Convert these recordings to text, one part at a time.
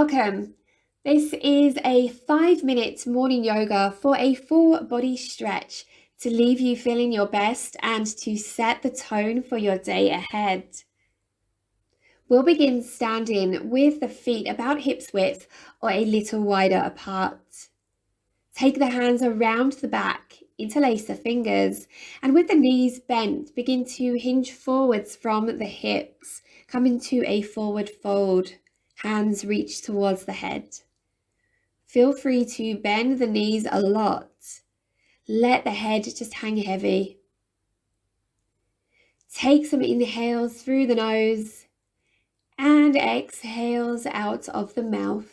Welcome. This is a 5-minute morning yoga for a full body stretch to leave you feeling your best and to set the tone for your day ahead. We'll begin standing with the feet about hips width or a little wider apart. Take the hands around the back, interlace the fingers, and with the knees bent, begin to hinge forwards from the hips, come into a forward fold. Hands reach towards the head. Feel free to bend the knees a lot. Let the head just hang heavy. Take some inhales through the nose and exhales out of the mouth.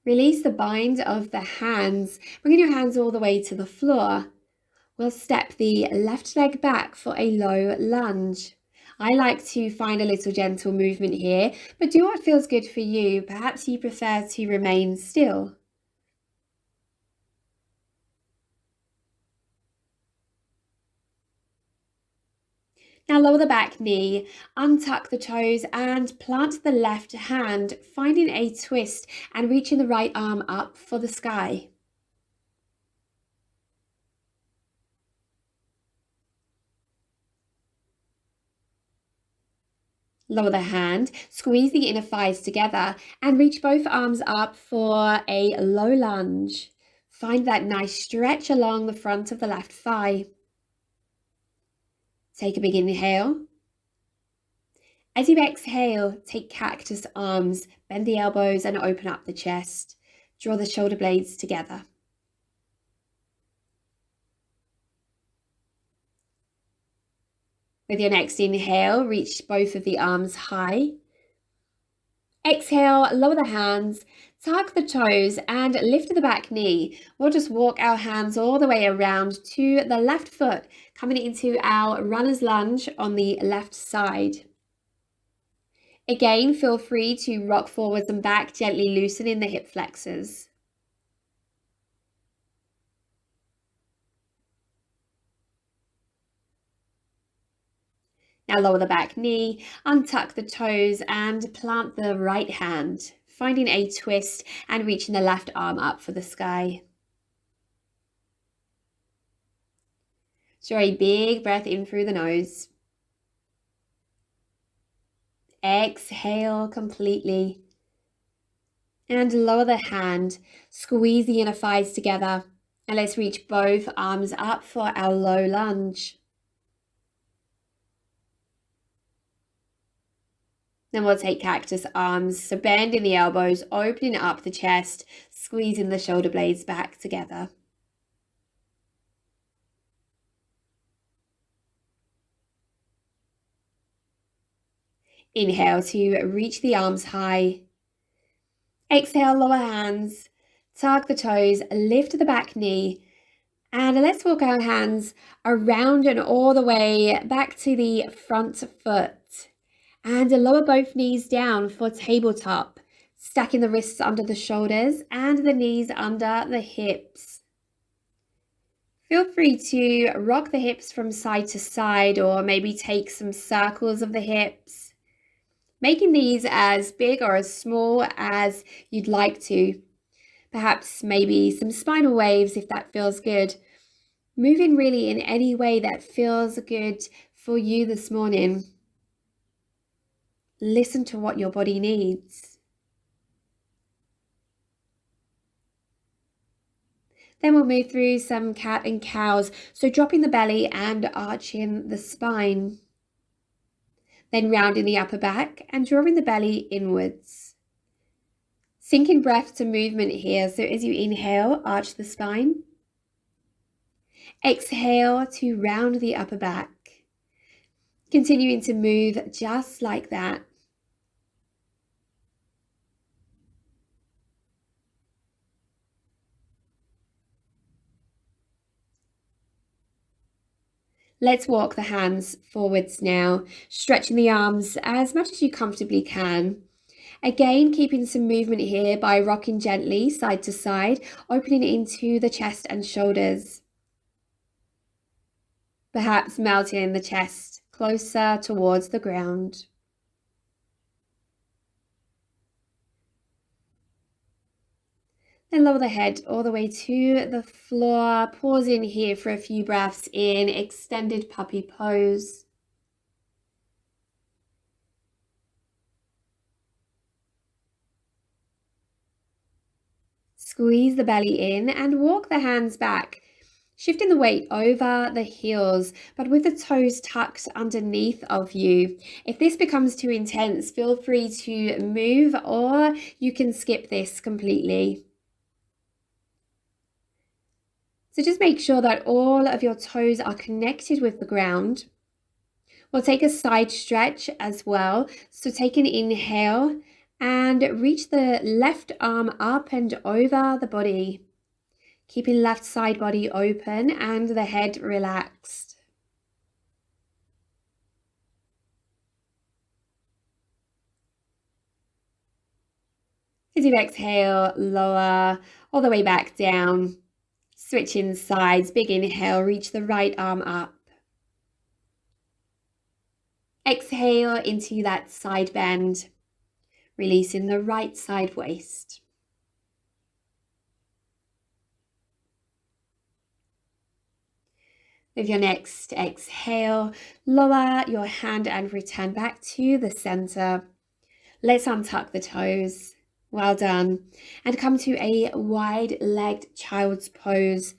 Release the bind of the hands, bringing your hands all the way to the floor. We'll step the left leg back for a low lunge. I like to find a little gentle movement here, but do what feels good for you. Perhaps you prefer to remain still. Now lower the back knee, untuck the toes and plant the left hand, finding a twist and reaching the right arm up for the sky. Lower the hand, squeeze the inner thighs together and reach both arms up for a low lunge. Find that nice stretch along the front of the left thigh. Take a big inhale. As you exhale, take cactus arms, bend the elbows and open up the chest. Draw the shoulder blades together. With your next inhale, reach both of the arms high. Exhale, lower the hands, tuck the toes and lift the back knee. We'll just walk our hands all the way around to the left foot, coming into our runner's lunge on the left side. Again, feel free to rock forwards and back, gently loosening the hip flexors. Now lower the back knee, untuck the toes and plant the right hand, finding a twist and reaching the left arm up for the sky. Draw a big breath in through the nose. Exhale completely. And lower the hand, squeeze the inner thighs together, and let's reach both arms up for our low lunge. Then we'll take cactus arms, so bending the elbows, opening up the chest, squeezing the shoulder blades back together. Inhale to reach the arms high. Exhale, lower hands, tuck the toes, lift the back knee, and let's walk our hands around and all the way back to the front foot. And lower both knees down for tabletop, stacking the wrists under the shoulders and the knees under the hips. Feel free to rock the hips from side to side or maybe take some circles of the hips, making these as big or as small as you'd like to. Perhaps maybe some spinal waves if that feels good. Moving really in any way that feels good for you this morning. Listen to what your body needs. Then we'll move through some cat and cows, so dropping the belly and arching the spine. Then rounding the upper back and drawing the belly inwards. Sinking breath to movement here, so as you inhale, arch the spine. Exhale to round the upper back. Continuing to move just like that. Let's walk the hands forwards now, stretching the arms as much as you comfortably can. Again, keeping some movement here by rocking gently side to side, opening into the chest and shoulders. perhaps melting the chest closer towards the ground. Then lower the head all the way to the floor. Pause in here for a few breaths in extended puppy pose. Squeeze the belly in and walk the hands back, shifting the weight over the heels, but with the toes tucked underneath of you. If this becomes too intense, feel free to move or you can skip this completely. So just make sure that all of your toes are connected with the ground. We'll take a side stretch as well. So take an inhale and reach the left arm up and over the body, keeping left side body open and the head relaxed. As you exhale, lower all the way back down. Switching sides, big inhale, reach the right arm up. Exhale into that side bend, releasing the right side waist. With your next exhale, lower your hand and return back to the center. Let's untuck the toes. Well done. And come to a wide-legged child's pose.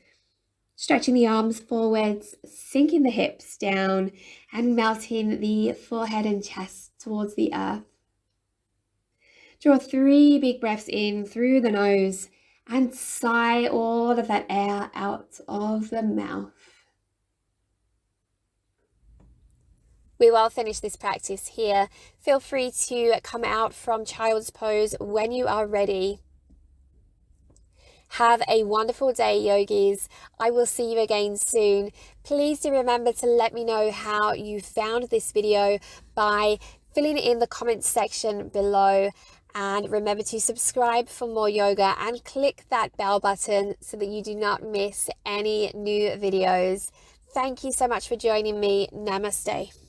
Stretching the arms forwards, sinking the hips down, and melting the forehead and chest towards the earth. Draw 3 big breaths in through the nose and sigh all of that air out of the mouth. We will finish this practice here. Feel free to come out from child's pose when you are ready. Have a wonderful day, yogis. I will see you again soon. Please do remember to let me know how you found this video by filling in the comments section below. And remember to subscribe for more yoga and click that bell button so that you do not miss any new videos. Thank you so much for joining me. Namaste.